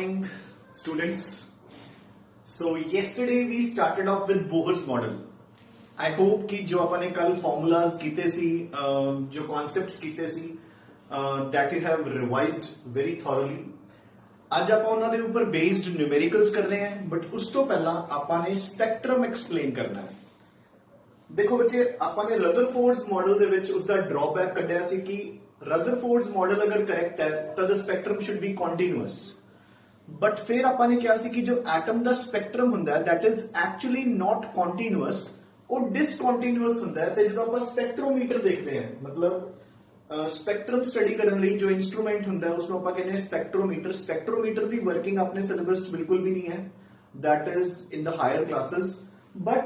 morning, students. So yesterday we started off with Bohr's model. I hope कि जो अपन ने कल formulas कीते सी, जो concepts कीते सी, that you have revised very thoroughly. आज आप ਉਹਨਾਂ ਦੇ ਉੱਪਰ based numericals कर रहे हैं, but ਉਸ ਤੋਂ ਪਹਿਲਾਂ ਆਪਾਂ ਨੇ spectrum explain करना है. देखो बच्चे, ਆਪਾਂ ने Rutherford's model ਦੇ ਵਿੱਚ ਉਸ ਦਾ drawback ਕੱਢਿਆ ਸੀ कि Rutherford's model अगर correct है, तो the spectrum should be continuous. But फिर ਆਪਾਂ ਨੇ ਕਿਹਾ ਸੀ ਕਿ ਜੋ ਐਟਮ ਦਾ ਸਪੈਕਟਰਮ ਹੁੰਦਾ ਹੈ that is actually not continuous, ਉਹ discontinuous ਹੁੰਦਾ ਹੈ. ਤੇ ਜਦੋਂ ਆਪਾਂ ਸਪੈਕਟ੍ਰੋਮੀਟਰ ਦੇਖਦੇ ਹਾਂ, ਮਤਲਬ ਸਪੈਕਟਰਮ ਸਟੱਡੀ ਕਰਨ ਲਈ ਜੋ ਇਨਸਟਰੂਮੈਂਟ ਹੁੰਦਾ ਹੈ ਉਸਨੂੰ ਆਪਾਂ ਕਹਿੰਦੇ ਹਾਂ ਸਪੈਕਟ੍ਰੋਮੀਟਰ. ਸਪੈਕਟ੍ਰੋਮੀਟਰ ਦੀ ਵਰਕਿੰਗ ਆਪਣੇ ਸਿਲੇਬਸ 'ਚ ਬਿਲਕੁਲ ਵੀ ਨਹੀਂ ਹੈ, that is in the higher classes. but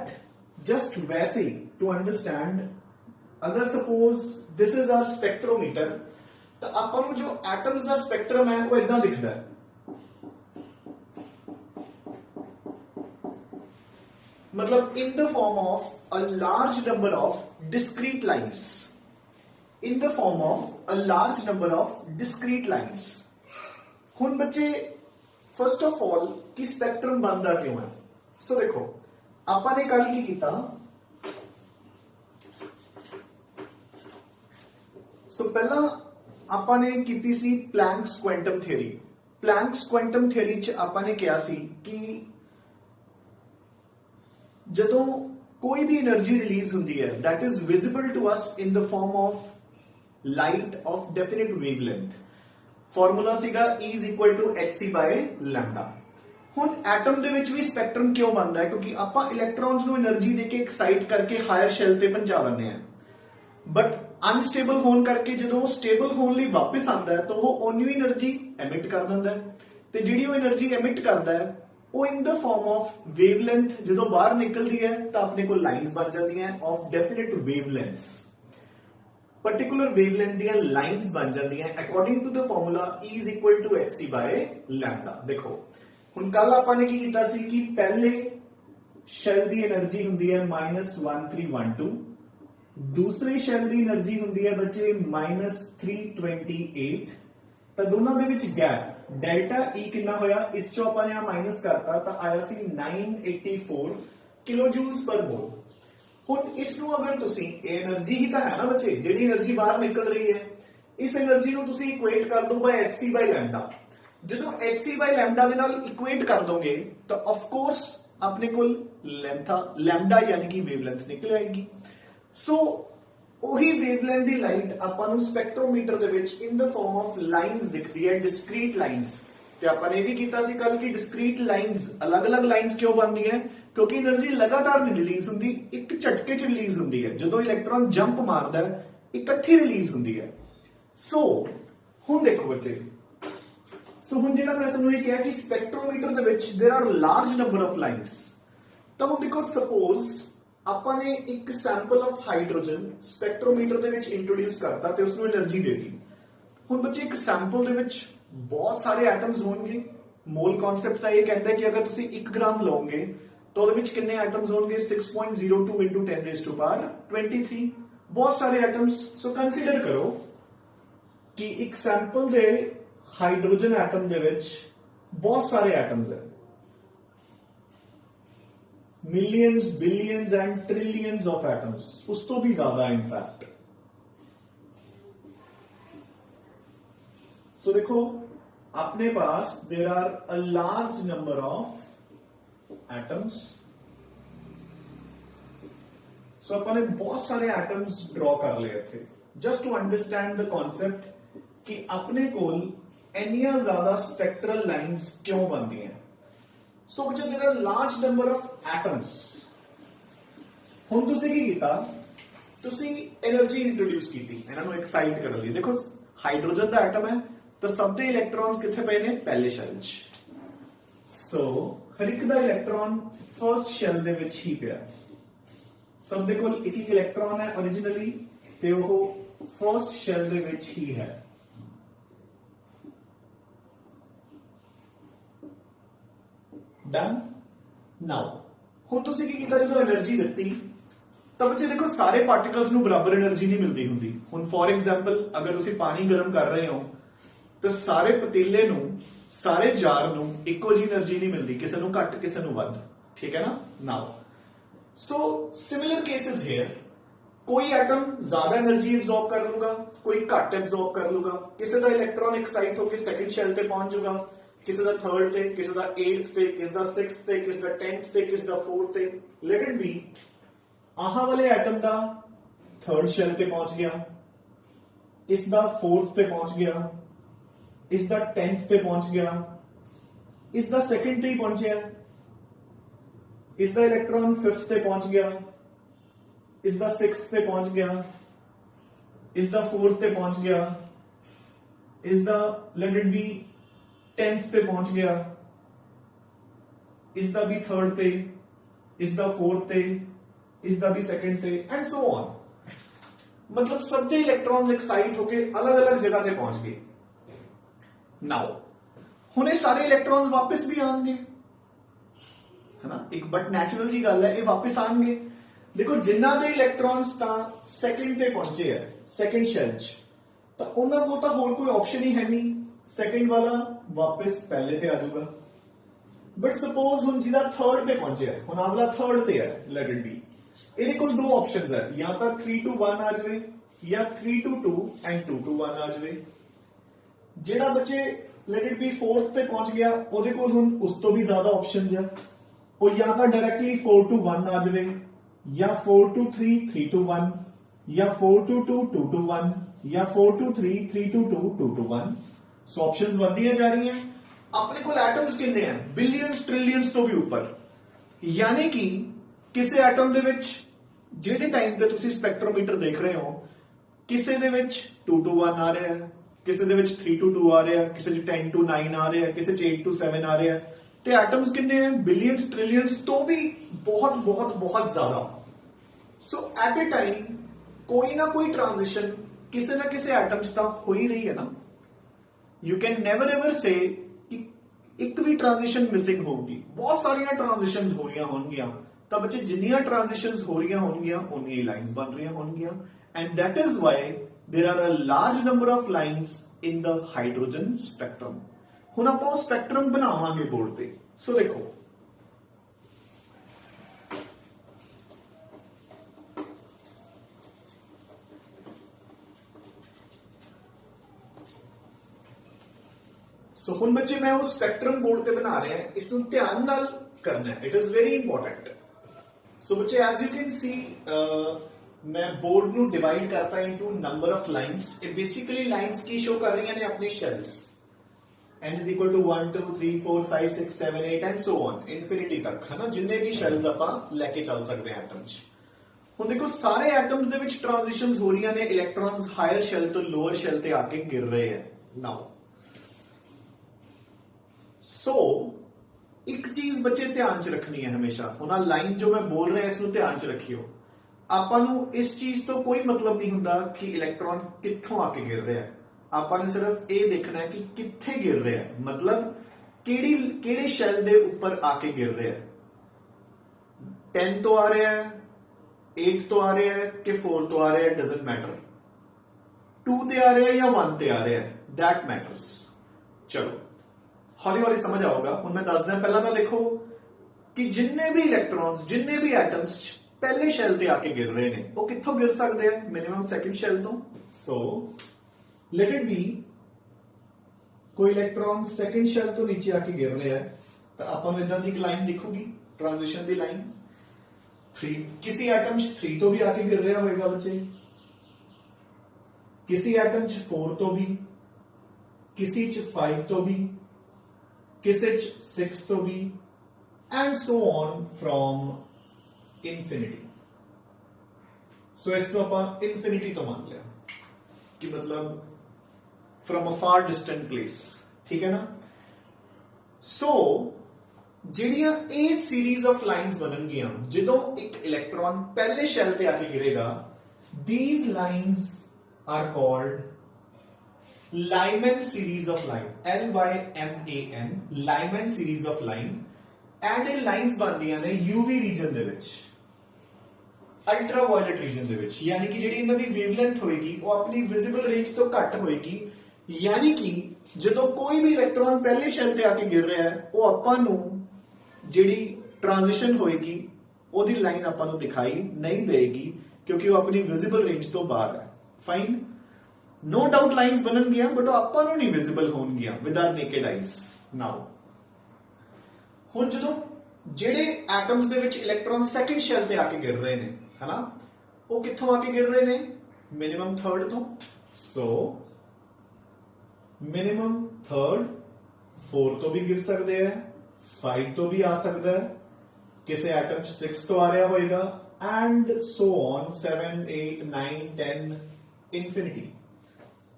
just वैसे to understand, अगर suppose this is our spectrometer, ਤਾਂ ਆਪਾਂ ਨੂੰ ਜੋ ਐਟਮਸ ਦਾ ਸਪੈਕਟਰਮ ਹੈ ਉਹ ਇਦਾਂ ਦਿਖਦਾ ਹੈ. मतलब in the form of a large number of discrete lines. In the form of a large number of discrete lines. हुन बच्चे first of all कि स्पेक्ट्रम बनता क्यों है? So देखो, आपा ने कल की कीता. So पहला आपा ने कीती सी Planck's quantum theory. Planck's quantum theory च आपा ने कहा सी कि ਜਦੋਂ ਕੋਈ ਵੀ એનર્ਜੀ ਰਿਲੀਜ਼ ਹੁੰਦੀ ਹੈ that is visible to us in the form of light of definite wavelength. Formula ਸੀਗਾ E is equal to hc by lambda. ਹੁਣ ਐਟਮ ਦੇ ਵਿੱਚ ਵੀ ਸਪੈਕਟਰਮ ਕਿਉਂ ਬਣਦਾ ਹੈ? ਕਿਉਂਕਿ ਆਪਾਂ ਇਲੈਕਟ੍ਰੋਨਸ ਨੂੰ એનર્ਜੀ ਦੇ ਕੇ ਐਕਸਾਈਟ ਕਰਕੇ ਹਾਇਰ ਸ਼ੈਲ ਤੇ ਪਹੁੰਚਾ ਦਿੰਦੇ ਆ, ਬਟ ਅਨਸਟੇਬਲ ਹੋਣ ਕਰਕੇ ਜਦੋਂ ਉਹ ਸਟੇਬਲ ਹੋਣ ਲਈ ਵਾਪਸ ਆਉਂਦਾ ਹੈ ਤਾਂ ਉਹ ਓਨੀ એનર્ਜੀ ਐਮਿਟ ਕਰ ਦਿੰਦਾ ਹੈ. ਤੇ ਜਿਹੜੀ ਉਹ એનર્ਜੀ ਐਮਿਟ ਕਰਦਾ ਹੈ ਉਹ in the form of wavelength ਜਦੋਂ ਬਾਹਰ ਨਿਕਲਦੀ ਹੈ ਤਾਂ ਆਪਣੇ ਕੋਲ ਲਾਈਨਸ ਬਣ ਜਾਂਦੀਆਂ of definite wavelengths. particular wavelength ਦੀਆਂ ਲਾਈਨਸ ਬਣ ਜਾਂਦੀਆਂ according to the formula E is equal to hc by lambda. ਦੇਖੋ ਹੁਣ ਕੱਲ ਆਪਾਂ ਨੇ ਕੀ ਕੀਤਾ ਸੀ ਕਿ ਪਹਿਲੇ ਸ਼ੈਲ ਦੀ એનર્ਜੀ ਹੁੰਦੀ ਹੈ -1312, ਦੂਸਰੇ ਸ਼ੈਲ ਦੀ એનર્ਜੀ ਹੁੰਦੀ ਹੈ ਬੱਚੇ -328. ਤਾਂ ਦੋਨਾਂ ਦੇ ਵਿੱਚ ਗੈਪ डेल्टा E कितना होया, इस चो अपन यहां माइनस करता तो आया सी 984 किलो जूल्स पर मोल. हुन इस नु अगर तुसी एनर्जी ही तो है ना बच्चे, जेडी एनर्जी बाहर निकल रही है, इस एनर्जी नु तुसी इक्वेट कर दो बाय hc by lambda. जदों hc by lambda दे नाल इक्वेट कर दोगे तो ऑफ कोर्स अपने कोल लैम्डा यानी कि वेवलेंथ निकल आएगी. सो ਉਹੀ ਵੇਵਲੈਂਥ ਦੀ ਲਾਈਟ ਆਪਾਂ ਨੂੰ ਸਪੈਕਟ੍ਰੋਮੀਟਰ ਦੇ ਵਿੱਚ ਇਨ ਦ ਫਾਰਮ ਆਫ ਲਾਈਨਸ ਦਿਖਦੀ ਹੈ, ਡਿਸਕ੍ਰੀਟ ਲਾਈਨਸ. ਤੇ ਆਪਾਂ ਨੇ ਇਹ ਵੀ ਕੀਤਾ ਸੀ ਕੱਲ ਕਿ ਡਿਸਕ੍ਰੀਟ ਲਾਈਨਸ ਅਲੱਗ-ਅਲੱਗ ਲਾਈਨਸ ਕਿਉਂ ਬਣਦੀਆਂ? ਕਿਉਂਕਿ એનર્ਜੀ ਲਗਾਤਾਰ ਨਹੀਂ ਰਿਲੀਜ਼ ਹੁੰਦੀ, ਇੱਕ ਝਟਕੇ 'ਚ ਰਿਲੀਜ਼ ਹੁੰਦੀ ਹੈ. ਜਦੋਂ ਇਲੈਕਟ੍ਰੋਨ ਜੰਪ ਮਾਰਦਾ ਹੈ ਇਕੱਠੀ ਰਿਲੀਜ਼ ਹੁੰਦੀ ਹੈ. ਸੋ ਹੁਣ ਦੇਖੋ ਬੱਚੇ, ਸੋ ਹੁਣ ਜਿਹੜਾ ਮੈਂ ਤੁਹਾਨੂੰ ਇਹ ਕਿਹਾ ਕਿ ਸਪੈਕਟ੍ਰੋਮੀਟਰ ਦੇ ਵਿੱਚ there are large number of lines. ਤਾਂ ਹੁਣ ਦੇਖੋ ਸਪੋਜ਼ ਆਪਾਂ ਨੇ ਇੱਕ ਸੈਂਪਲ ਆਫ ਹਾਈਡਰੋਜਨ ਸਪੈਕਟ੍ਰੋਮੀਟਰ ਦੇ ਵਿੱਚ ਇੰਟਰੋਡਿਊਸ ਕਰਤਾ ਤੇ ਉਸ ਨੂੰ એનર્ਜੀ ਦੇਤੀ. ਹੁਣ ਬੱਚੇ ਇੱਕ ਸੈਂਪਲ ਦੇ ਵਿੱਚ ਬਹੁਤ ਸਾਰੇ ਐਟਮਸ ਹੋਣਗੇ. ਮੋਲ ਕਨਸੈਪਟ ਤਾਂ ਇਹ ਕਹਿੰਦਾ ਕਿ ਅਗਰ ਤੁਸੀਂ 1 ਗ੍ਰਾਮ ਲਓਗੇ ਤਾਂ ਉਹਦੇ ਵਿੱਚ ਕਿੰਨੇ ਐਟਮਸ ਹੋਣਗੇ? 6.02 into 10 raised to power 23. ਬਹੁਤ ਸਾਰੇ ਐਟਮਸ. ਸੋ ਕੰਸੀਡਰ ਕਰੋ ਕਿ ਇੱਕ ਸੈਂਪਲ ਦੇ ਹਾਈਡਰੋਜਨ ਐਟਮ ਦੇ ਵਿੱਚ ਬਹੁਤ ਸਾਰੇ ਐਟਮਸ ਹੈ, millions, billions and trillions of atoms, उस तो भी ज्यादा in fact. So देखो अपने पास there are a large number of atoms. So अपन ने बहुत सारे atoms draw कर लिए थे just to understand the concept कि अपने कोल इन्नियां ज्यादा spectral lines क्यों बनती हैं. So which there are large number of atoms. ਹੁਣ ਤੁਸੀਂ ਕੀ ਕੀਤਾ? ਤੁਸੀਂ એનર્ਜੀ ਇੰਟਰੋਡਿਊਸ ਕੀਤੀ ਇਹਨਾਂ ਨੂੰ ਐਕਸਾਈਟ ਕਰਨ ਲਈ. ਦੇਖੋ ਹਾਈਡਰੋਜਨ ਦਾ ਐਟਮ ਹੈ ਤਾਂ ਸਭ ਦੇ ਇਲੈਕਟ੍ਰੋਨਸ ਕਿੱਥੇ ਪਏ ਨੇ? ਪਹਿਲੇ ਸ਼ੈਲ 'ਚ. ਸੋ ਹਰ ਇੱਕ ਦਾ ਇਲੈਕਟ੍ਰੋਨ ਫਰਸਟ ਸ਼ੈਲ ਦੇ ਵਿੱਚ ਹੀ ਪਿਆ. ਸਭ ਦੇ ਕੋਲ ਇੱਕ ਇਲੈਕਟ੍ਰੋਨ ਹੈ originally ਤੇ ਉਹ ਫਰਸਟ ਸ਼ੈਲ ਦੇ ਵਿੱਚ ਹੀ ਹੈ. Done? Now, ਹੁਣ ਤੁਸੀਂ ਕੀ ਕੀਤਾ? ਜਦੋਂ એનર્ਜੀ ਦਿੱਤੀ ਤਾਂ ਬੱਚੇ ਦੇਖੋ ਸਾਰੇ ਪਾਰਟੀਕਲਸ ਨੂੰ ਬਰਾਬਰ એનર્ਜੀ ਨਹੀਂ ਮਿਲਦੀ ਹੁੰਦੀ. ਹੁਣ ਫੋਰ ਐਗਜ਼ਾਮਪਲ ਅਗਰ ਤੁਸੀਂ ਪਾਣੀ ਗਰਮ ਕਰ ਰਹੇ ਹੋ ਤਾਂ ਸਾਰੇ ਪਤੀਲੇ ਨੂੰ ਸਾਰੇ ਜਾਰ ਨੂੰ ਇੱਕੋ ਜੀ એનર્ਜੀ ਨਹੀਂ ਮਿਲਦੀ, ਕਿਸੇ ਨੂੰ ਘੱਟ ਕਿਸੇ ਨੂੰ ਵੱਧ, ਠੀਕ ਹੈ ਨਾ। ਨਾਓ ਸੋ ਸਿਮਿਲਰ ਕੇसेस ਹੇਅਰ, कोई एटम ज्यादा एनर्जी एब्जॉर्ब कर लूगा, कोई घट एब्जॉर्ब कर लूगा, किसी का इलेक्ट्रॉन एक्साइट होकर सेकंड शेल ते पहुंच जाऊगा, किसी का थर्ड ते, किसी का 8th ते, किसी का 6th ते, किसी का 10th ते, किसी का 4th ते। लेकिन भी आह वाले एटम का थर्ड शेल ते पहुंच गया, इसका 4th ते पहुंच गया, इसका 10th ते पहुंच गया, इसका सेकंड ते ही पहुंचे, इसका इलेक्ट्रॉन 5th ते पहुंच गया, इसका 6th पे पहुंच गया, इसका 4th पे पहुंच गया, इसका लेट इट बी 10th पे पहुंच गया, इसका भी 3rd पे, इसका 4th पे, इसका भी 2nd पे एंड सो ऑन। मतलब सबके इलेक्ट्रॉन्स एक्साइट होके अलग अलग जगह पे पहुंच गए। नाउ हुण ये सारे इलेक्ट्रॉन्स वापस भी आएंगे, है ना, एक बट नेचुरल जी गल है, ये वापस आएंगे। देखो जिन्ना दे इलेक्ट्रॉन्स तां सेकंड ते पहुंचे है, सेकंड शेल च, तां उन्हां कोल तां होर कोई ऑप्शन ही है नहीं, सेकंड वाला वापस पहले ते आ जाऊगा। बट सपोज हुण जिहदा थर्ड ते पहुंचे है, हुण अगला थर्ड ते है, लेट इट बी, इहदे कोल दो ऑप्शंस है, या तां 3 to 1 आ जावे या 3 to 2 एंड 2 to 1 आ जावे। जिहड़ा बच्चे लेट इट बी 4th ते पहुंच गया, ओहदे कोल हुण उस तो भी ज्यादा ऑप्शंस है, ओ या तां डायरेक्टली 4 to 1 आ जावे, या 4 to 3 3 to 1, या 4 to 2 2 to 1, या 4 to 3 3 to 2 2 to 1। So options बढ़दियां जा रही हैं। अपने को एटम्स कितने हैं, बिलियंस ट्रिलियंस तो भी ऊपर, यानी कि किसी एटम दे विच ਜਿਹੜੇ ਟਾਈਮ ਤੇ ਤੁਸੀਂ ਸਪੈਕਟ੍ਰੋਮੀਟਰ ਦੇਖ ਰਹੇ ਹੋ, ਕਿਸੇ ਦੇ ਵਿੱਚ 2 to 1 ਆ ਰਿਹਾ ਹੈ, ਕਿਸੇ ਦੇ ਵਿੱਚ 3 to 2 ਆ ਰਿਹਾ ਹੈ, ਕਿਸੇ 'ਚ 10 to 9 ਆ ਰਿਹਾ ਹੈ, ਕਿਸੇ 'ਚ 8 to 7 ਆ ਰਿਹਾ ਹੈ, ਤੇ एटम्स कितने हैं, बिलियंस ट्रिलियंस तो भी बहुत बहुत बहुत ज्यादा। सो एट ए टाइम कोई ना कोई ट्रांजिशन किसी ना किसी एटम्स तक हो ही रही है ना। यू कैन नेवर एवर से कि एक भी ट्रांजिशन मिसिंग होगी, बहुत सारिया ट्रांजिशन हो रही होंगियां, तो बच्चे जिन्नियां ट्रांजिशंस हो रही होंगियां उन्नी लाइंस बन रही होंगियां, and that is why there are a large number of lines in the hydrogen spectrum. हुण आपां ओह स्पेक्ट्रम बनावांगे बोर्ड ते। सो देखो सो हुण बच्चे मैं उस स्पेक्ट्रम बोर्ड ते बना रहे हैं, इसनूं ध्यान नाल करना है, इट इज वेरी इंपॉर्टेंट। सो बच्चे एज यू कैन सी मैं बोर्ड नूं डिवाइड करता इनटू नंबर ऑफ लाइंस। ये बेसिकली लाइंस की शो कर रही ने अपने shells, n is equal to 1 2 3 4 5 6 7 8 and so on infinity तक, है ना, जिन्ने भी शेल्स आपां लेके चल सकते हैं एटम च। हुण देखो सारे एटम्स दे विच ट्रांजिशंस हो रही ने, इलेक्ट्रॉन्स हायर शेल तो लोअर शेल ते आके गिर रहे हैं। नाउ सो एक चीज बच्चे ध्यान च रखनी है हमेशा, हुण लाइन जो मैं बोल रहा इसनूं ध्यान च रखियो। आपां नूं इस चीज तो कोई मतलब नहीं हुंदा कि इलेक्ट्रॉन कित्थों आके गिर रहा है, आपां ने सिर्फ ये देखना है कि कित्थे गिर रहा है, मतलब केड़ी शेल दे ऊपर आके गिर रहा है। 10 तो आ रहा है, 8 तो आ रहा है कि 4 तो आ रहा है, डजंट मैटर, 2 ते आ रहा है या 1 ते आ रहा है, दैट मैटर्स। चलो हौली हौली समझ आओगा। हुण मैं दसदा, पहला तो देखो कि जिन्ने भी इलेक्ट्रॉन्स जिन्ने भी एटम्स पहले शेल ते आके गिर रहे हैं, वो कित्थों गिर सकते हैं, मिनिमम सेकंड शेल तो। सो लेट इट बी कोई इलेक्ट्रॉन सेकंड शेल तो नीचे आके गिर रहा है, तो आपां इदां दी लाइन दिखोगी ट्रांजिशन दी लाइन। 3 किसी एटम च 3 तो भी आके गिर रहा होगा बच्चे, किसी एटम च 4 तो भी, किसी च 5 तो भी, किसी च 6 तो भी, and so on from infinity. So इसको आप इनफिनिटी तो मान लिया कि मतलब from a far distant place, ठीक है ना। सो ਜਿਹੜੀਆਂ ਇਹ सीरीज ऑफ लाइंस बननगियां ਜਦੋਂ एक इलेक्ट्रॉन पहले शेल ਤੇ आके गिरेगा, these lines are called Lyman series of line, LYMAN, Lyman series of line, and ਇਹ ਲਾਈਨਸ ਬਣਦੀਆਂ ਨੇ UV ਰੀਜਨ ਦੇ ਵਿੱਚ, ਅਲਟਰਾਵਾਇਲਟ ਰੀਜਨ ਦੇ ਵਿੱਚ, ਯਾਨੀ ਕਿ ਜਿਹੜੀ ਇਹਨਾਂ ਦੀ ਵੇਵਲੈਂਥ ਹੋਏਗੀ ਉਹ ਆਪਣੀ ਵਿਜ਼ੀਬਲ ਰੇਂਜ ਤੋਂ ਘੱਟ ਹੋਏਗੀ, यानी कि ਜਦੋਂ ਕੋਈ ਵੀ ਇਲੈਕਟ੍ਰੋਨ ਪਹਿਲੇ ਸ਼ੈਲ ਤੇ ਆ ਕੇ ਗਿਰ ਰਿਹਾ ਹੈ ਉਹ ਆਪਾਂ ਨੂੰ ਜਿਹੜੀ ਟ੍ਰਾਂਜੀਸ਼ਨ ਹੋਏਗੀ ਉਹਦੀ ਲਾਈਨ ਆਪਾਂ ਨੂੰ ਦਿਖਾਈ ਨਹੀਂ ਦੇਗੀ ਕਿਉਂਕਿ ਉਹ ਆਪਣੀ ਵਿਜ਼ੀਬਲ ਰੇਂਜ ਤੋਂ ਬਾਹਰ ਹੈ। ਫਾਈਨ, नो डाउट लाइंस बननगियां बट ਆਪਾਂ ਨੂੰ ਨਹੀਂ ਵਿਜ਼ੀਬਲ ਹੋਣਗੀਆਂ with our naked eyes. Now ਹੁਣ ਜਦੋਂ ਜਿਹੜੇ ਐਟਮਸ ਦੇ ਵਿੱਚ ਇਲੈਕਟ੍ਰੋਨ ਸੈਕੰਡ ਸ਼ੈਲ ਤੇ ਆ ਕੇ ਗਿਰ ਰਹੇ ਨੇ ਹਨਾ, ਉਹ ਕਿੱਥੋਂ ਆ ਕੇ ਗਿਰ ਰਹੇ ਨੇ? ਮਿਨੀਮਮ ਥਰਡ ਤੋਂ। ਸੋ ਮਿਨੀਮਮ ਥਰਡ 4 ਤੋਂ ਵੀ ਗਿਰ ਸਕਦੇ ਆ, 5 ਤੋਂ ਵੀ ਆ ਸਕਦਾ ਹੈ, ਕਿਸੇ ਐਟਮ ਚ 6 ਤੋਂ ਆ ਰਿਹਾ ਹੋਏਗਾ ਐਂਡ ਸੋ ਔਨ 7 8 9 10 ਇਨਫਿनिटी।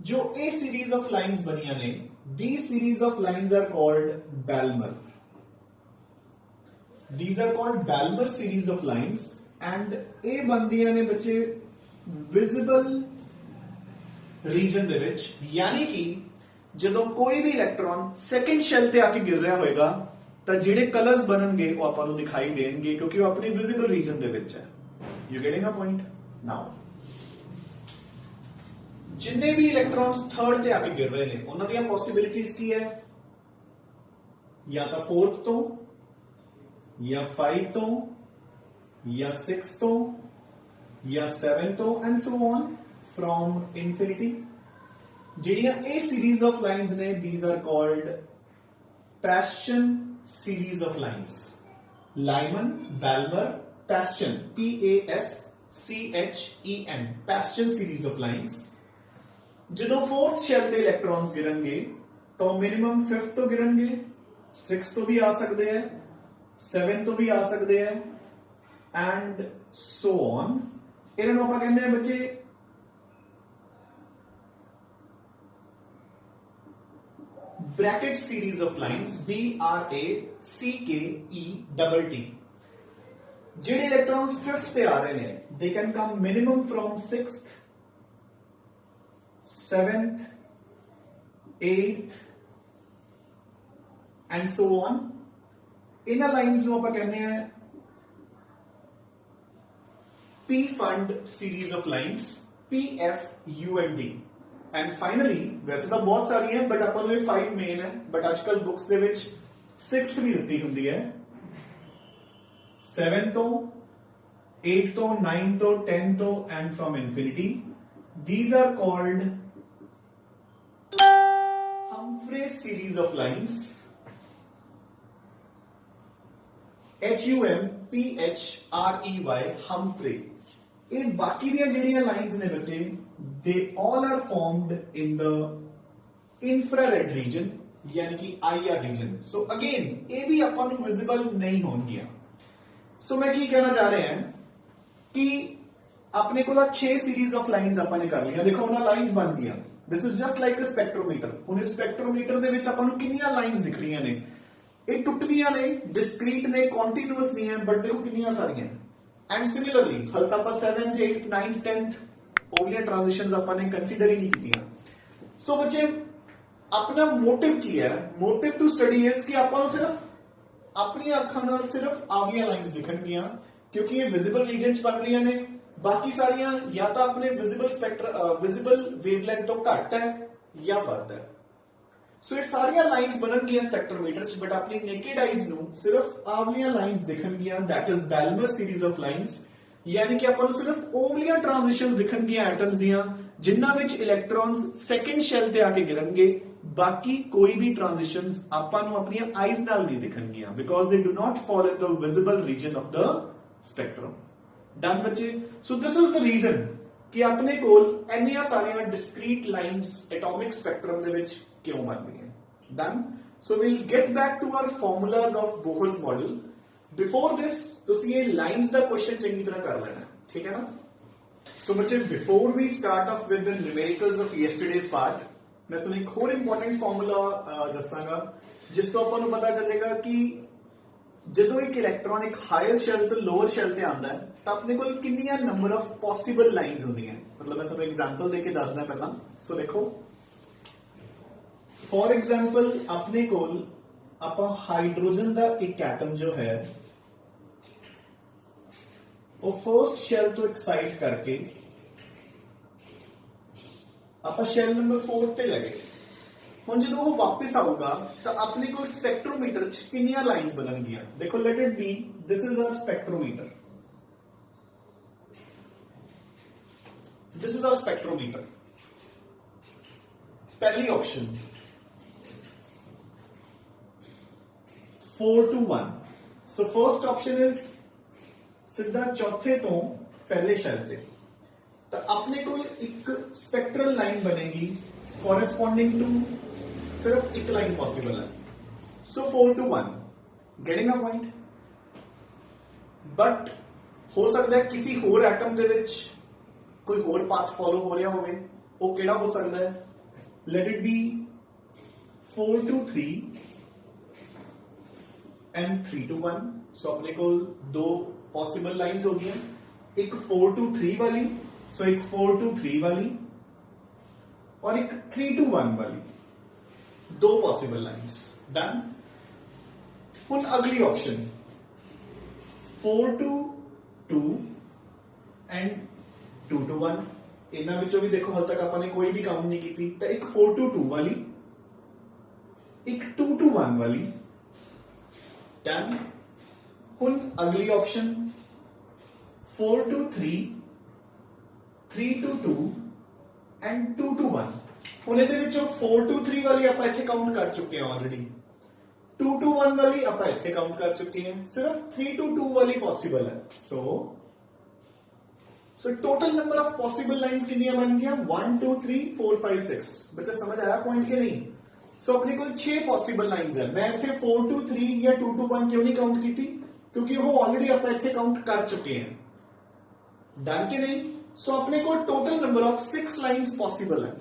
जो a series of lines बनिया ने, these series of lines are called Balmer. These are called Balmer series of lines and a बनदियां ने बच्चे visible region ਦੇ ਵਿੱਚ, यानी कि ਜਦੋਂ ਕੋਈ ਵੀ ਇਲੈਕਟ੍ਰੋਨ ਸੈਕੰਡ ਸ਼ੈਲ ਤੇ ਆ ਕੇ ਗਿਰ ਰਿਹਾ ਹੋਏਗਾ ਤਾਂ ਜਿਹੜੇ ਕਲਰਸ ਬਣਨਗੇ ਉਹ ਆਪਾਂ ਨੂੰ ਦਿਖਾਈ ਦੇਣਗੇ ਕਿਉਂਕਿ ਉਹ ਆਪਣੀ ਵਿਜ਼ੀਬਲ ਰੀਜਨ ਦੇ ਵਿੱਚ ਹੈ। You getting a point? Now जिन्ने भी इलेक्ट्रॉन्स थर्ड ते आके गिर रहे हैं उन्हां दी पॉसिबिलिटीज की है, या तो फोर्थ तो या 5 तो या 6 तो या 7 तो and so on from infinity. जिहड़ियां ए सीरीज ऑफ लाइंस ने these are called Paschen series of lines. Lyman, Balmer, Paschen, PASCHEN, Paschen series of lines. ਜਦੋਂ फोर्थ शैल ਤੇ ਇਲੈਕਟ੍ਰॉन्स गिरनगे तो मिनिमम 5th ਤੋਂ गिरनगे, 6 ਤੋਂ ਵੀ ਆ ਸਕਦੇ ਹੈ, 7 ਤੋਂ ਵੀ ਆ ਸਕਦੇ ਹੈ ਐਂਡ ਸੋ ਔਨ। ਇਹਨਾਂ ਨੂੰ ਆਪਾਂ ਕਹਿੰਦੇ ਆ ਬੱਚੇ Brackett series of lines, BRACKETT। ਜਿਹੜੇ ਇਲੈਕਟ੍रॉन्स 5th ਤੇ ਆ ਰਹੇ ਨੇ they can come minimum from 6th 7th 8th and so on। ਇਹਨਾਂ ਲਾਈਨਸ ਨੂੰ ਆਪਾਂ ਕਹਿੰਦੇ ਆ P fund series of lines, PFUND। And finally वैसे तो बहुत सारी हैं बट अपन में 5 मेन है, बट आजकल बुक्स दे विच 6th भी ਦਿੱਤੀ ਹੁੰਦੀ है, 7 तो 8 तो 9 तो 10 तो and from infinity. These are called Humphrey series of lines, HUMPHREY, Humphrey। ये बाकी दियां ਜਿਹੜੀਆਂ ਲਾਈਨਸ ਨੇ ਬੱਚੇ they all are formed in the infrared region यानी कि IR region। so again ये भी ਆਪਾਂ ਨੂੰ विजिबल नहीं होंगे। so मैं की कहना चाह रहे हैं कि अपने को 6 सीरीज ऑफ लाइंस अपन ने कर लिया। देखो उन्हें लाइंस बन गया। This is just like a spectrometer. हुण इस स्पेक्ट्रोमीटर दे विच अपन ਨੂੰ कितनियां लाइंस दिख रही ने, ये टुटवियां ने, डिस्क्रीट ने, कॉन्टिन्यूअस नहीं है, बट देखो कितनियां सारियां। एंड सिमिलरली हल तक 7th 8th 9th 10th ओवलियां transitions अपन ने कंसीडर ही नहीं कीतियां। सो बच्चे अपना मोटिव की है, मोटिव टू स्टडी इज कि अपन सिर्फ अपनी अखां नाल सिर्फ आवलियां लाइंस दिखणगियां क्योंकि ये विजिबल रीजन च बन रही ने, बाकी सारियां या तो अपने विजिबल वेवलेंथ तो घट है या बढ़ है। सो ये सारियां लाइंस बननगियां स्पेक्ट्रोमीटर च, बट अपनी नेकेड आईज नु सिर्फ आवलियां लाइंस दिखणगियां, that is Balmer series of lines. यानी कि अपन सिर्फ ओवलियां ट्रांजिशंस दिखणगियां एटम्स दियां जिन्हां विच इलेक्ट्रॉन्स सेकंड शेल ते आके गिरनगे, बाकी कोई भी ट्रांजिशंस अपन नु अपनी आईज नाल नहीं दिखणगियां because they do not fall in the visible region of the spectrum. Done बच्चे? So this is the reason कि अपने कोल इन्नियां सारियां डिस्क्रीट लाइंस एटॉमिक स्पेक्ट्रम दे विच क्यों बन रही हैं। Done? So we'll get back to our formulas of Bohr's model. Before this तुसी ये लाइंस दा क्वेश्चन चंगी तरह कर लेना है, ठीक है ना? सो बच्चे before we start off with the numericals of yesterday's part, मैं तुहानू एक होर इंपॉर्टेंट फॉर्मूला दसांगा जिस तो आपां नू पता चलेगा कि ਜਦੋਂ ਇੱਕ ਇਲੈਕਟ੍ਰੋਨ ਇੱਕ ਹਾਇਰ ਸ਼ੈਲ ਤੋਂ ਲੋਅਰ ਸ਼ੈਲ ਤੇ ਆਉਂਦਾ ਹੈ ਤਾਂ ਆਪਣੇ ਕੋਲ ਕਿੰਨੀਆਂ ਨੰਬਰ ਆਫ ਪੋਸੀਬਲ ਲਾਈਨਸ ਹੁੰਦੀਆਂ। ਮਤਲਬ ਮੈਂ ਤੁਹਾਨੂੰ ਐਗਜ਼ਾਮਪਲ ਦੇ ਕੇ ਦੱਸਦਾ ਪਹਿਲਾਂ। ਸੋ ਦੇਖੋ ਫॉर एग्जांपल अपने कोल ਆਪਾਂ ਹਾਈਡਰੋਜਨ ਦਾ ਇੱਕ ਐਟਮ ਜੋ ਹੈ ਉਹ ਫਰਸਟ ਸ਼ੈਲ ਤੋਂ ਐਕਸਾਈਟ ਕਰਕੇ ਆਪਾਂ ਸ਼ੈਲ ਨੰਬਰ 4 ਤੇ ਲਗੇ। ਹੁਣ ਜਦੋਂ ਉਹ ਵਾਪਸ ਆਊਗਾ ਤਾਂ ਆਪਣੇ ਕੋਲ ਸਪੈਕਟ੍ਰੋਮੀਟਰ 'ਚ ਕਿੰਨੀਆਂ ਲਾਈਨਸ ਬਣਨਗੀਆਂ? ਦੇਖੋ let it be this is our spectrometer, this is our spectrometer. पहली option 4 to 1। So first option is सीधा चौथे तो पहले शैल ते तो अपने को एक स्पेक्ट्रल लाइन बनेगी कॉरेस्पॉन्डिंग टू सिर्फ एक लाइन पॉसिबल है। सो 4 to 1 getting a point. But हो सकता है किसी होर एटम दे विच कोई और पाथ फॉलो हो रहा होवे, वो केड़ा हो सकता है? Let it be 4 to 3 and 3 to 1। सो अपने को दो पॉसिबल लाइंस हो गई, एक 4 to 3 वाली, सो एक 4 to 3 वाली और एक 3 to 1 वाली, दो पॉसिबल लाइंस। डन। हुन अगली ऑप्शन 4 to 2 एंड 2 to 1। इन्हां विचों भी देखो हाल तक आपने कोई भी काउंट नहीं की, तो एक 4 to 2 वाली, एक 2 to 1 वाली। डन। हुन अगली option 4 to 3, 3 to 2 and 2 to 1। हुन इहदे विचों 4 to 3 वाली आपां इत्थे काउंट कर चुके हैं ऑलरेडी, 2 to 1 वाली आपां इत्थे काउंट कर चुके हैं, सिर्फ 3 to 2 वाली पॉसिबल है। So total number of possible lines कितनी बन गया? 1 2 3 4 5 6। बच्चा समझ आया पॉइंट के नहीं? सो अपने को 6 पॉसिबल लाइंस है। मैं इत्थे 4 to 3 या 2 to 1 क्यों नहीं काउंट की थी? क्योंकि वो ऑलरेडी आप इत्थे काउंट कर चुके हैं। डन के नहीं? सो अपने को total number of 6 lines possible है।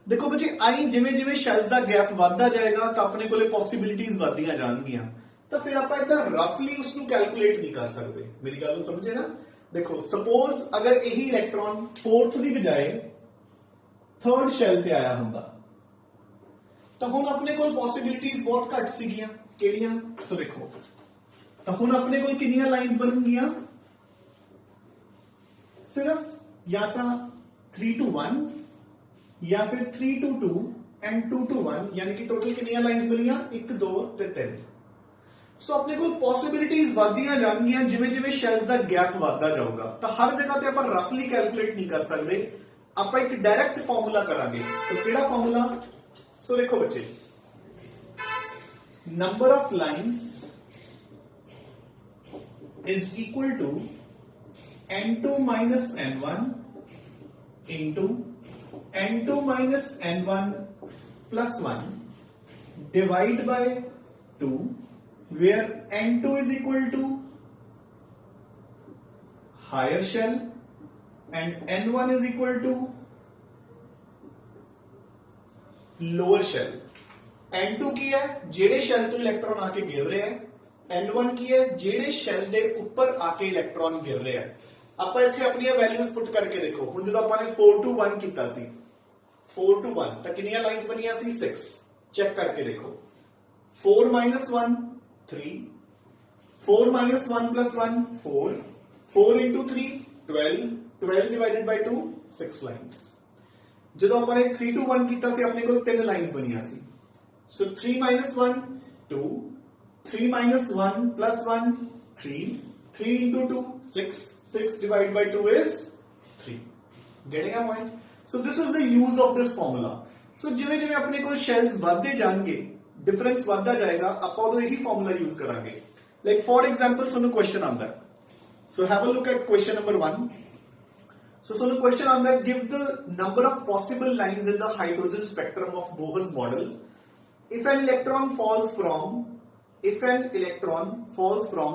देखो बच्चे आई जिवें जिवें शेल्स का गैप बढ़ता जाएगा तो अपने को पॉसिबिलिटीज बढ़दियां जाणगियां, तो फिर आप इधर रफली उसको कैलकुलेट नहीं कर सकते। मेरी गल समझे ना? देखो सपोज अगर यही इलेक्ट्रॉन फोर्थ की बजाय थर्ड शैल ते आया हुंदा तो हुण अपने कोल पॉसिबिलिटीज बहुत घट सीगियां। केड़ियां? सो देखो तो हुण अपने कोल कितनियां लाइंस बननगियां? सिर्फ या तो 3 to 1 या फिर 3 to 2 एंड 2 to 1, यानी कि टोटल कितनियां लाइंस बनियां? 1 2 ते 3। सो अपने को पॉसिबिलिटीज बढ़दियां जाणगियां जिवें जिवें शेल्स का गैप बढ़ता जाऊगा, तो हर जगह पे आप रफली कैलकुलेट नहीं कर सकते, आप एक डायरेक्ट फॉर्मूला करांगे। सो केड़ा फॉर्मूला? सो देखो बच्चे number of lines is equal to n2 minus n1 into n2 minus n1 plus 1 divide by 2, where n2 is equal to higher shell and n1 is equal to lower shell। n2 की है जेड़े shell तो electron आके गिर रहे हैं, n1 की है जेड़े शेल दे ऊपर आके इलेक्ट्रॉन गिर रहे हैं। ਆਪਾਂ ਇੱਥੇ ਆਪਣੀਆਂ ਵੈਲਿਊਜ਼ ਪੁੱਟ ਕਰਕੇ ਦੇਖੋ। ਹੁਣ ਜਦੋਂ ਆਪਾਂ ਨੇ 4 to 1 ਕੀਤਾ ਸੀ, 4 to 1 ਤਾਂ ਕਿੰਨੀਆਂ ਲਾਈਨਸ ਬਣੀਆਂ ਸੀ? 6। ਚੈੱਕ ਕਰਕੇ ਦੇਖੋ। 4 minus 1 3, 4 minus 1 plus 1 4, 4 into 3 12, 12 divided by 2 6 lines. ਜਦੋਂ ਆਪਾਂ ਨੇ 3 to 1 ਕੀਤਾ ਸੀ ਆਪਣੇ ਕੋਲ 3 ਲਾਈਨਸ ਬਣੀਆਂ ਸੀ। ਸੋ 3 minus 1 2, 3 minus 1 plus 1 3, 3 into 2 6, 6 divided by 2 is 3। Getting a point? So this is the use of this formula। So जिवें जिवें अपने को शेल्स बढ़ते जाएंगे, डिफरेंस बढ़ता जाएगा, आप उदों यही फॉर्मूला यूज करांगे। लाइक फॉर एग्जांपल सुनो क्वेश्चन आंदा है, so have a look at question number 1। सो सुनो क्वेश्चन आंदा है, give the number of possible lines in the hydrogen spectrum of Bohr's model if an electron falls from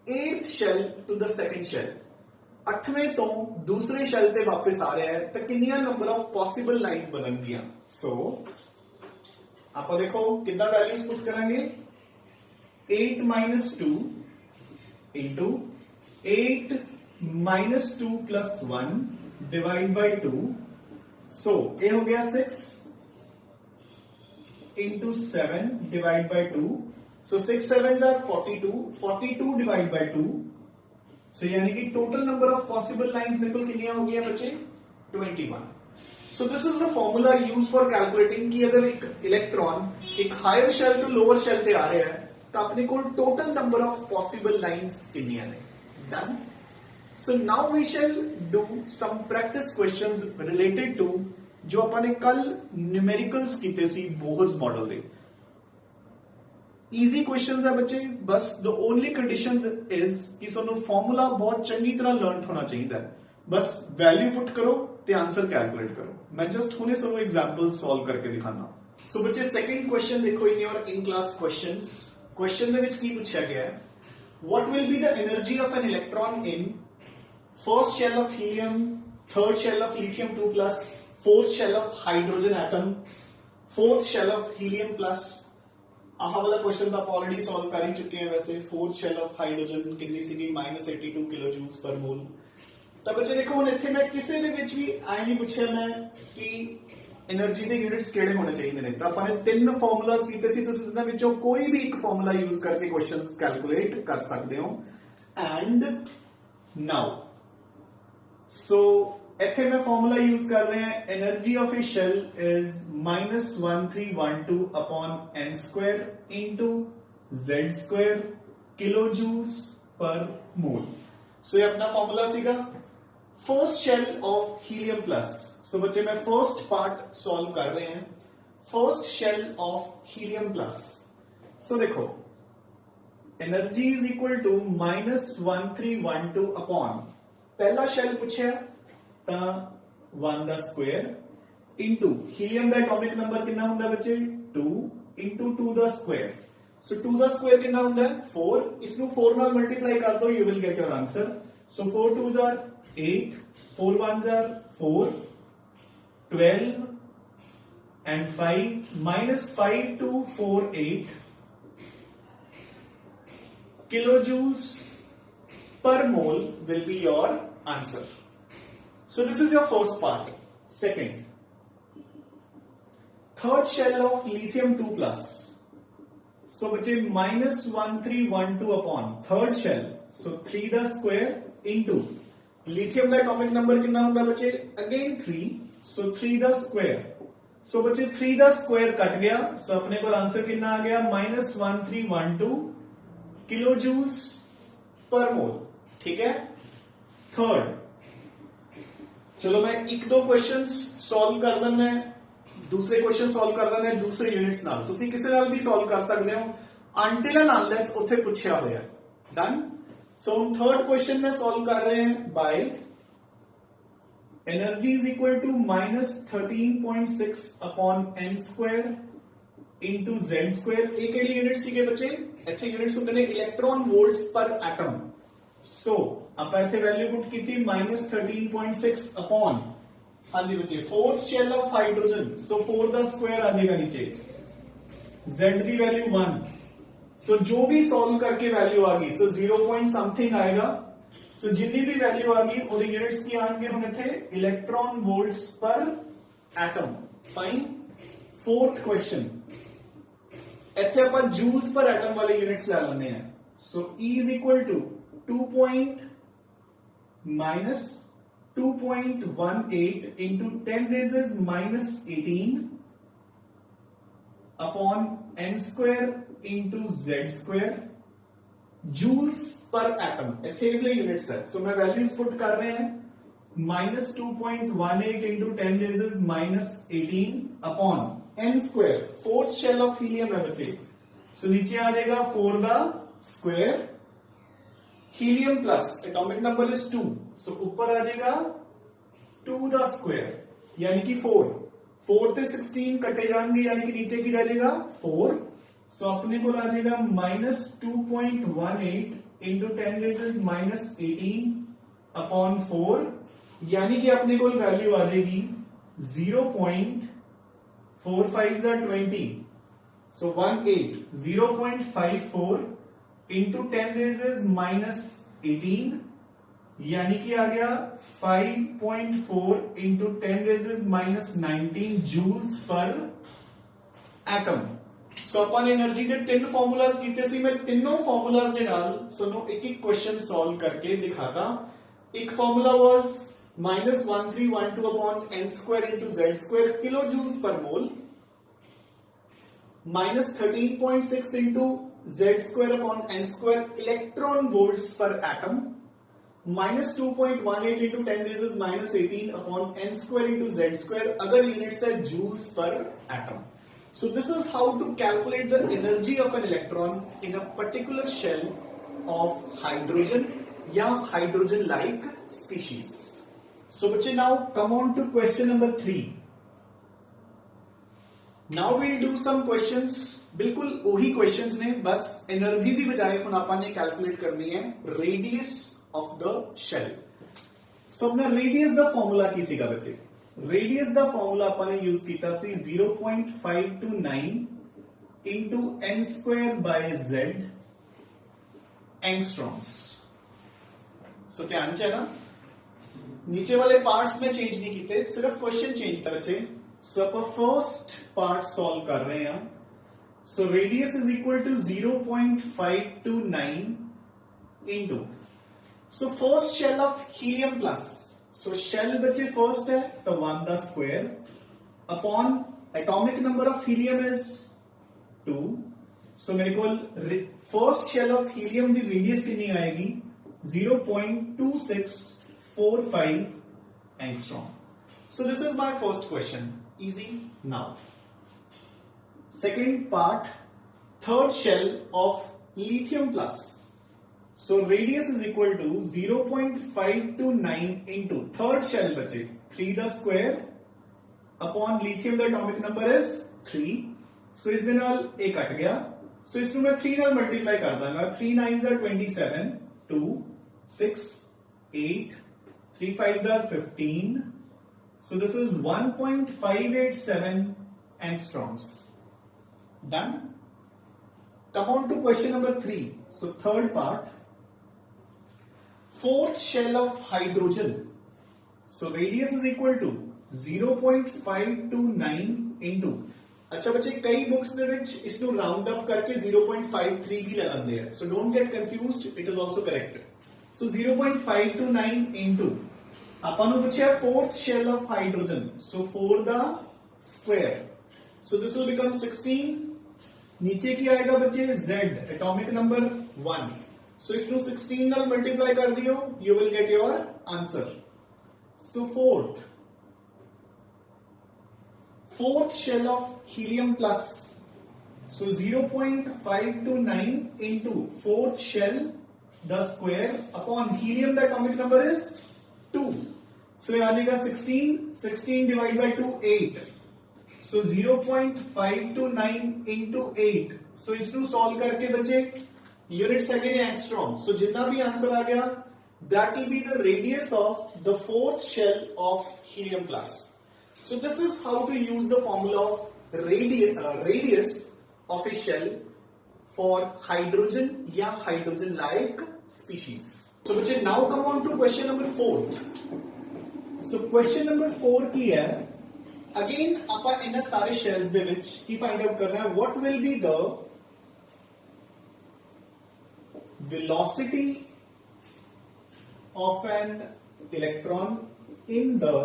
8th shell to the second shell, 8वें तो दूसरे shell पे वापस आ रहा है, तो कितनियां नंबर ऑफ पॉसिबल लाइंस बननगियां? सो आप देखो कितना वैल्यूज पुट करेंगे। 8 minus 2 into 8 minus 2 plus 1 divide by 2, so ये हो गया 6 into 7 divide by 2, so 6 7s are 42, 42 divide by 2, so यानी कि total number of possible lines मेरे को कितनी हो गया बच्चे? 21। So this is the formula use for calculating कि अगर एक इलेक्ट्रॉन एक हायर शेल तो लोअर शेल ते आ रहा है तो अपने को total number of possible lines कितनी ने done so now we shall do some practice questions related to जो अपने कल न्यूमेरिकल्स कीते सी बोहर्स मॉडल दे इजी क्वेश्चंस है बच्चे बस द ओनली कंडीशन इज कि सोनू फॉर्मूला बहुत चंगी तरह लर्न होना चाहिए बस वैल्यू पुट करो ते आंसर कैलकुलेट करो मैं जस्ट हुने सोनू एग्जांपल्स सॉल्व करके दिखाना सो बच्चे सेकंड क्वेश्चन देखो in your in class questions question दे विच की पूछा गया है what will be the energy of an electron in first shell of helium third shell of lithium 2+ fourth shell of hydrogen atom fourth shell of helium plus ah वाला question तो आप already solve कर ही चुके हैं वैसे fourth shell of hydrogen कितनी सी -82 kilo joules per मोल तो बच्चे देखो हुण इत्थे मैं किसी दे विच भी आई नहीं पूछा मैं कि एनर्जी दे यूनिट्स किहड़े होने चाहिए ने तो आपने तीन फार्मूलास कीते सी तुसीं उन्हां विचों कोई भी एक फार्मूला यूज करके क्वेश्चंस कैलकुलेट कर सकते हो एंड नाउ सो इत्थे मैं फार्मूला यूज कर रहे हैं energy of a shell is -1312 upon n square into z square kilo joules per mole so ये अपना फार्मूला सीगा first shell of helium plus so बच्चे मैं फर्स्ट पार्ट सॉल्व कर रहे हैं first shell of helium plus so देखो energy is equal to -1312 upon पहला शेल पूछा ता 1 दा स्क्वायर इंटू हीलियम दा एटॉमिक नंबर कितना हुंदा बच्चे 2 इंटू 2 दा स्क्वायर सो 2 दा स्क्वायर कितना हुंदा 4 इसनु 4 नाल मल्टीप्लाई कर दो you will get your answer so 4 2s are 8 4 1s are 4 12 and 5 -5248 kilojoules per mole will be your answer. So this is your first part. Second, third shell of lithium 2+. So which is -1312 upon third shell. So 3 the square into lithium का atomic number कितना होगा बच्चे again 3. So 3 the square. So बच्चे 3 the square cut गया. So अपने को answer कितना आ गया -1312 kilojoules per mole. ठीक है. थर्ड चलो मैं एक दो क्वेश्चंस सॉल्व कर देना है दूसरे क्वेश्चन सॉल्व कर देना है दूसरे यूनिट्स नाल तुसी किसी नाल भी सॉल्व कर सकते हो अनटिल एंड अनलेस उत्थे पूछा होया डन सो थर्ड क्वेश्चन में सॉल्व कर रहे हैं by energy is equal to -13.6 upon n square into z square ये केड़ी यूनिट सीगे बच्चे इत्थे यूनिट्स होंदे ने electron volts per atom so ਆਪਾਂ ਇੱਥੇ ਵੈਲਿਊ ਪੁੱਟ ਕੀਤੀ -13.6 अपॉन हाँ जी बच्चे fourth shell of hydrogen so 4 का स्क्वायर आ जाएगा नीचे z की वैल्यू 1 सो जो भी सॉल्व करके वैल्यू आ गई सो 0 पॉइंट समथिंग आएगा सो जितनी भी वैल्यू आ गई और यूनिट्स की आएंगे हम इथे electron volts per atom fine fourth question इथे अपन जूल्स पर एटम वाले यूनिट्स ले लेने हैं so E is equal to 2.18 into 10 raised -18 upon n square into z square joules per atom इतने वाले यूनिट्स है सो मैं वैल्यूज पुट कर रहे हैं -2.18 into 10 raised -18 upon n square fourth shell of helium है बच्चे सो नीचे आ जाएगा 4 का square helium plus atomic number is 2 so ऊपर आ जाएगा 2 द स्क्वायर यानी कि 4 से 16 कटे जाएंगे यानी कि नीचे की रह जाएगा 4 सो अपने को आ जाएगा -2.18 इंटू 10 रेज़ -18 अपॉन 4 यानी कि अपने को वैल्यू आ जाएगी 0.45 20 सो 0.54 इंटू 10 रेज़ -18 यानी कि आ गया 5.4 into 10 raise -19 joules per atom so अपन एनर्जी के तीन फॉर्मूलाज कीते सी मैं तीनों फॉर्मूलाज दे नाल सोनो एक एक क्वेश्चन सॉल्व करके दिखाता एक formula was -1312 upon n square into z square kilojoules per mole, -13.6 into z square upon n square electron volts per atom, -2.18 into 10 raised -18 upon n square into z square, अगर units है joules per atom. So this is how to calculate the energy of an electron in a particular shell of hydrogen या hydrogen-like species. So बच्चे, now come on to question number 3. Now we'll do some questions. बिल्कुल वही questions ने, बस energy की बजाय हम अपन ने कैलकुलेट करनी है रेडियस ऑफ द शेल. सो अपना रेडियस द फॉर्मूला की सीगा बच्चे. रेडियस द फॉर्मूला अपन ने यूज किया सी 0.529 into N square by Z angstroms. So ध्यान से ना, नीचे वाले पार्ट्स में चेंज नहीं किए, सिर्फ क्वेश्चन चेंज किया बच्चे. सो अपन फर्स्ट पार्ट सॉल्व कर रहे हैं. So radius is equal to 0.529 into, so first shell of helium plus, so shell बच्चे first है तो 1 the square upon atomic number of helium is 2. so मेरे को first shell of helium की radius कितनी आएगी 0.2645 angstrom. So this is my first question, easy. Now second part, third shell of lithium plus. So radius is equal to 0.529 into third shell बचे 3 the square upon lithium the atomic number is 3. So इस दिन नाल एक cut गया. So इसमें मैं 3 नाल multiply कर दूंगा. 3 9s are 27, 2 6 8 3 5s are 15. So this is 1.587 angstroms. Done. Come on to question number 3. So third part, fourth shell of hydrogen. So radius is equal to 0.529 into, अच्छा बच्चे कई बुक्स ਦੇ ਵਿੱਚ ਇਸ ਨੂੰ ਰਾਉਂਡ ਅਪ ਕਰਕੇ 0.53 भी लगाते हैं. So don't get confused, it is also correct. So 0.529 into अपन ਨੂੰ ਪੁੱਛਿਆ fourth shell of hydrogen. So 4 the square. So this will become 16. नीचे की आएगा बच्चे Z एटॉमिक नंबर 1. सो इसको 16 नाल मल्टीप्लाई कर दियो, you will get your answer. So fourth shell of helium plus. So 0.529 into fourth shell the square upon helium the atomic number is 2. सो ये आ जाएगा 16 divide by 2 8. So 0.529 into 8. So इसको solve करके बचे units है angstrom. So जितना भी answer आ गया, that will be the radius of the fourth shell of helium plus. So this is how to use the formula of radius of a shell for hydrogen या hydrogen-like species. So बच्चे, now come on to question number 4. So question number 4 की है, again ਆਪਾਂ ਇਹਨਾਂ ਸਾਰੇ shells ਦੇ ਵਿੱਚ ਕੀ find out ਕਰਨਾ ਹੈ, what will be the velocity of an electron in the,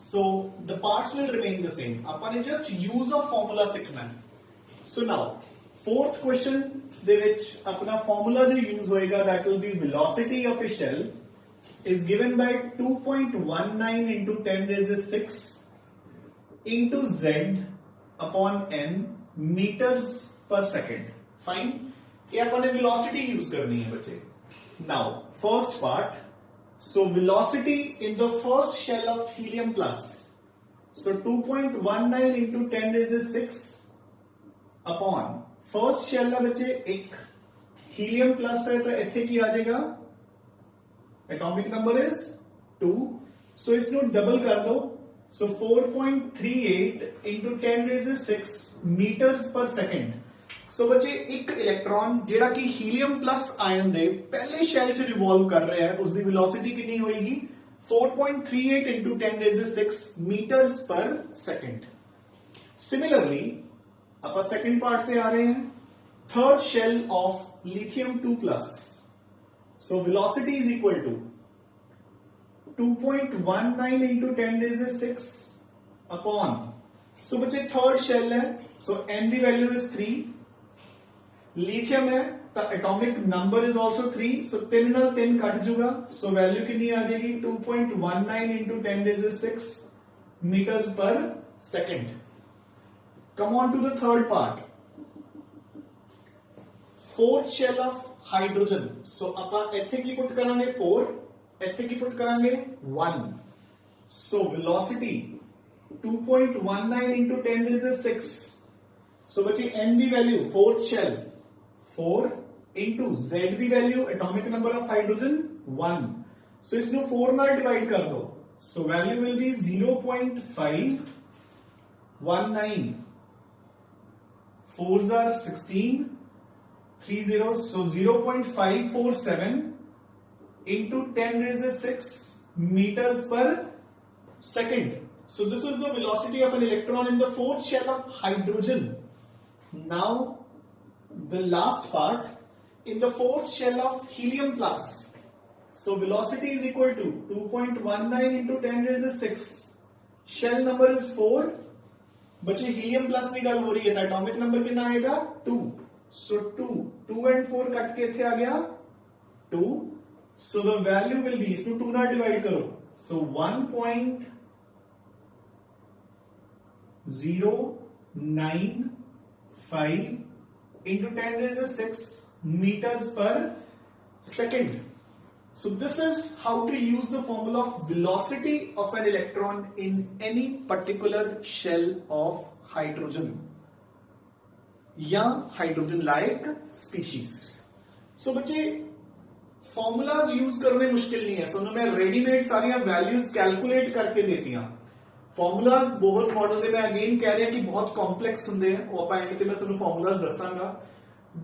so the parts will remain the same. ਆਪਾਂ ਨੇ just use of formula ਸਿੱਖਣਾ ਹੈ. So now fourth question ਦੇ ਵਿੱਚ ਆਪਣਾ formula ਜੋ use ਹੋਏਗਾ, that will be velocity of a shell is given by 2.19 into 10 raised to 6 into z upon n meters per second. Fine. ये अपन ने velocity use करनी है बच्चे. Now first part, so velocity in the first shell of helium plus. So 2.19 into 10 raised to 6 upon first shell है बच्चे एक helium plus है, तो इथे की आ जाएगा, एटॉमिक नंबर इज 2. सो इसको डबल कर दो. सो 4.38 into 10 raised to 6 meters per second. सो बच्चे एक इलेक्ट्रॉन जेड़ा कि हीलियम प्लस आयन दे पहले शेल च रिवॉल्व कर रहा है, उसकी वेलोसिटी कितनी होगी 4.38 into 10 raised to 6 meters per second. Similarly आप सेकंड पार्ट पे आ रहे हैं, third shell of lithium 2 plus. So velocity is equal to 2.19 into 10 raised to 6 upon, so बच्चे थर्ड शेल है, so n the value is 3, lithium है तो atomic number is also 3, so 3 ਨਾਲ 3 ਕੱਟ ਜੂਗਾ, so वैल्यू कितनी आ जाएगी 2.19 into 10 raised to 6 meters per second. Come on to the third part, fourth shell of hydrogen. So ਆਪਾਂ ਇੱਥੇ ਕੀ ਪੁੱਟ ਕਰਾਂਗੇ 4, ਇੱਥੇ ਕੀ ਪੁੱਟ ਕਰਾਂਗੇ 1, so velocity 2.19 into 10 raised to 6, so बच्चे n the value fourth shell 4 into z the value atomic number of hydrogen 1, so इसको 4 ਨਾਲ divide कर दो, so value will be 0.519, 4s are 16, 3 zeros, so 0.547 into 10 raised to 6 meters per second. So this is the velocity of an electron in the fourth shell of hydrogen. Now the last part, in the fourth shell of helium plus. So velocity is equal to 2.19 into 10 raised to 6. Shell number is 4. बच्चे helium plus की गल हो रही है, तो atomic number कितना आएगा 2. So 2 and 4 cut के इथे आ गया 2. So the value will be, इसको 2 ਨਾਲ डिवाइड करो, so 1.095 into 10 raised to 6 meters per second. So this is how to use the formula of velocity of an electron in any particular shell of hydrogen या hydrogen like species. सो बच्चे formulas use करने मुश्किल नहीं है, सो मैं readymade सारी values calculate करके देती हूं. फॉर्मूलाज बोहर्स मॉडल ਦੇ मैं अगेन कह रहा कि बहुत कॉम्प्लेक्स ਹੁੰਦੇ ਆ, ਉਹ ਆਪਾਂ ਐਂਡ ਤੇ ਮੈਂ ਤੁਹਾਨੂੰ ਫਾਰਮੂਲਾਜ਼ ਦੱਸਾਂਗਾ,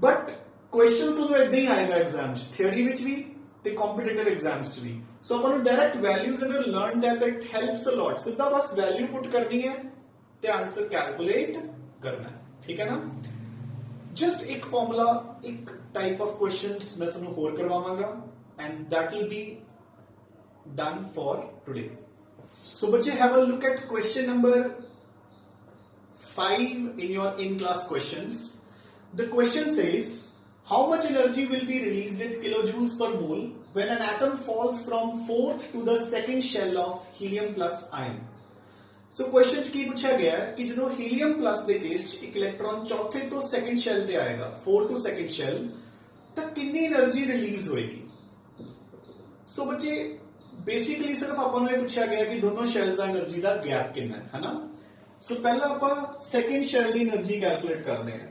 ਬਟ ਕੁਐਸਚਨਸ ਤੁਹਾਨੂੰ ਇਦਾਂ ਹੀ ਆਏਗਾ ਐਗਜ਼ਾਮ 'ਚ, ਥਿਉਰੀ ਵਿੱਚ ਵੀ ਤੇ ਕੰਪੀਟੀਟਿਵ ਐਗਜ਼ਾਮਸ 'ਚ ਵੀ. ਸੋ ਆਪਾਂ ਨੂੰ ਡਾਇਰੈਕਟ ਵੈਲਿਊਜ਼ ਅਗਰ ਲਰਨ ਦੈਟ ਇਟ ਹੈਲਪਸ ਅ ਲੋਟ. ਸਿੱਧਾ ਬਸ ਵੈਲਿਊ ਪੁੱਟ ਕਰਨੀ ਹੈ ਤੇ ਆਨਸਰ कैलकुलेट करना है, ठीक है ना. जस्ट एक फॉर्मूला, एक टाइप ऑफ क्वेश्चंस मैं तुहानू होर करवावांगा and that will be done for today. So बच्चे have a look at question number 5 in your in class questions. The question says how much energy will be released in kilojoules per mole when an atom falls from fourth to the second shell of helium plus ion. So question की पूछा गया है कि जो helium plus के case एक electron चौथे तो सेकंड शेल ते आएगा, 4 टू सेकंड शेल, तो कितनी एनर्जी रिलीज होएगी. सो बच्चे बेसिकली सिर्फ अपन ने पूछा गया कि दोनों शेल्स का एनर्जी का गैप कितना है ना. सो पहला अपन सेकंड शेल की एनर्जी कैलकुलेट करते हैं.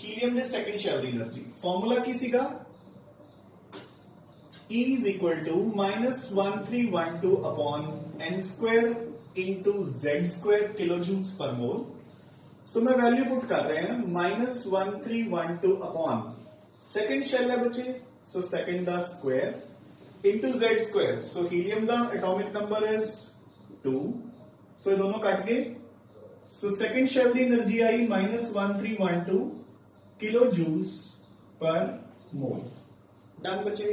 हीलियम के सेकंड शेल की एनर्जी फॉर्मूला की सीगा, E is equal to -1312 upon n square into z square kilojoules per mole. So मैं वैल्यू पुट कर रहे हैं -1312 upon सेकंड शेल है बच्चे, so सेकंड दा square into z square. So helium दा एटॉमिक नंबर इज 2, so ये दोनों कट गए. So सेकंड शेल दी एनर्जी आई -1312 kilojoules per mole. डन बच्चे.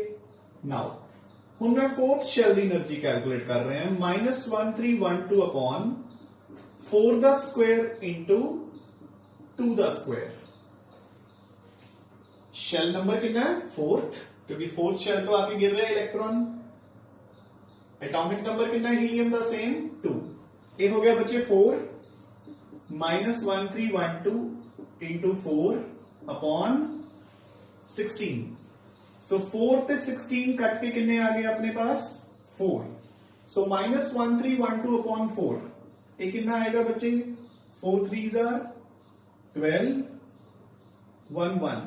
नाउ हुण मैं फोर्थ शेल की एनर्जी कैलकुलेट कर रहे हैं, -1312 अपॉन 4 द स्क्वायर इंटू 2 द स्क्वायर. शेल नंबर कितना है 4th, क्योंकि फोर्थ शेल तो आके गिर रहे हैं इलेक्ट्रॉन. एटॉमिक नंबर कितना है हीलियम का सेम 2. ये हो गया बच्चे 4 -1312 इंटू 4 अपॉन 16. सो 4 ते 16 कट के कितने आ गए अपने पास 4. सो -1312 अपॉन 4 ये कितना आएगा बच्चे, 4 3s are 12, 1 1.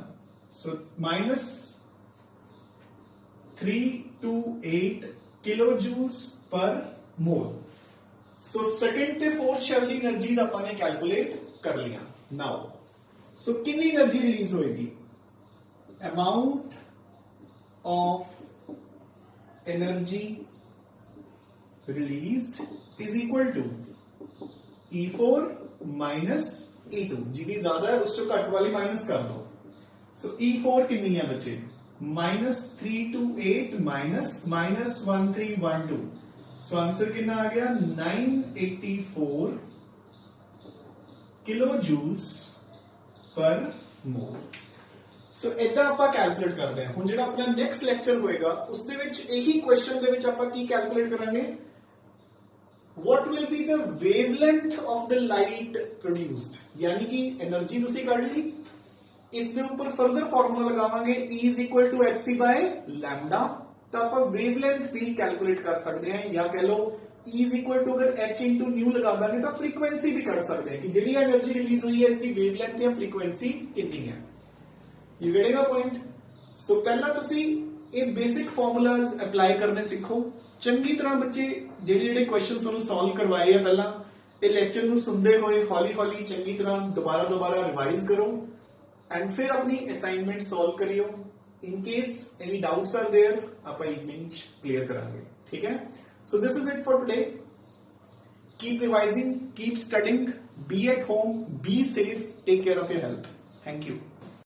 So -328 kilojoules per mole. So second ते फोर्थ शेल की एनर्जीज अपन ने कैलकुलेट कर लिया. नाउ सो कितनी एनर्जी रिलीज होएगी, amount of energy released is equal to E4 minus E2. जितनी ज्यादा है उसको कट वाली माइनस कर दो. सो E4 कितनी है बच्चे -328 -1312। सो आंसर कितना आ गया 984 किलो जूल्स पर मोल। सो इतना ਆਪਾਂ ਕੈਲਕੂਲੇਟ ਕਰਦੇ ਹਾਂ। ਹੁਣ ਜਿਹੜਾ ਆਪਣਾ ਨੈਕਸਟ ਲੈਕਚਰ ਹੋਏਗਾ ਉਸ ਦੇ ਵਿੱਚ ਇਹੀ ਕੁਐਸਚਨ ਦੇ ਵਿੱਚ ਆਪਾਂ ਕੀ ਕੈਲਕੂਲੇਟ ਕਰਾਂਗੇ, what will be the wavelength of the light produced, यानी कि एनर्जी ਤੁਸੀਂ ਕੱਢ ਲਈ, ਇਸ ਦੇ ਉੱਪਰ ਫਰਦਰ ਫਾਰਮੂਲਾ ਲਗਾਵਾਂਗੇ E is equal to hc by lambda, ਤਾਂ ਆਪਾਂ ਵੇਵਲੈਂਥ ਵੀ ਕੈਲਕੂਲੇਟ ਕਰ ਸਕਦੇ ਹਾਂ, ਜਾਂ ਕਹ ਲਓ E is equal to अगर h into nu लगा ਦਾਂਗੇ ਤਾਂ ਫ੍ਰੀਕੁਐਂਸੀ ਵੀ ਕੱਢ ਸਕਦੇ ਹਾਂ ਕਿ ਜਿਹੜੀ એનર્ਜੀ ਰਿਲੀਜ਼ ਹੋਈ ਹੈ ਇਸ ਦੀ ਵੇਵਲੈਂਥ ਜਾਂ ਫ੍ਰੀਕੁਐਂਸੀ ਕਿੰਨੀ ਹੈ। You getting a point. So ਪਹਿਲਾਂ ਤੁਸੀਂ ਇਹ ਬੇਸਿਕ ਫਾਰਮੂਲਾਜ਼ ਅਪਲਾਈ ਕਰਨੇ ਸਿੱਖੋ ਚੰਗੀ ਤਰ੍ਹਾਂ। ਬੱਚੇ ਜਿਹੜੇ ਕੁਐਸਚਨਸ ਤੁਹਾਨੂੰ ਸੋਲਵ ਕਰਵਾਏ ਆ ਪਹਿਲਾਂ, ਇਹ ਲੈਕਚਰ ਨੂੰ ਸੁਣਦੇ ਹੋਏ ਹੌਲੀ ਹੌਲੀ ਚੰਗੀ ਤਰ੍ਹਾਂ ਦੁਬਾਰਾ ਰਿਵਾਈਜ਼ ਕਰੋ ਐਂਡ ਫਿਰ ਆਪਣੀ ਅਸਾਈਨਮੈਂਟ ਸੋਲਵ ਕਰਿਓ। In case any doubts are there ਆਪਾਂ ਇਵਨਿੰਗ ਚ ਕਲੀਅਰ ਕਰਾਂਗੇ, ਠੀਕ ਹੈ। So this is it for today. Keep revising, keep studying, be at home, be safe, take care of your health. Thank you.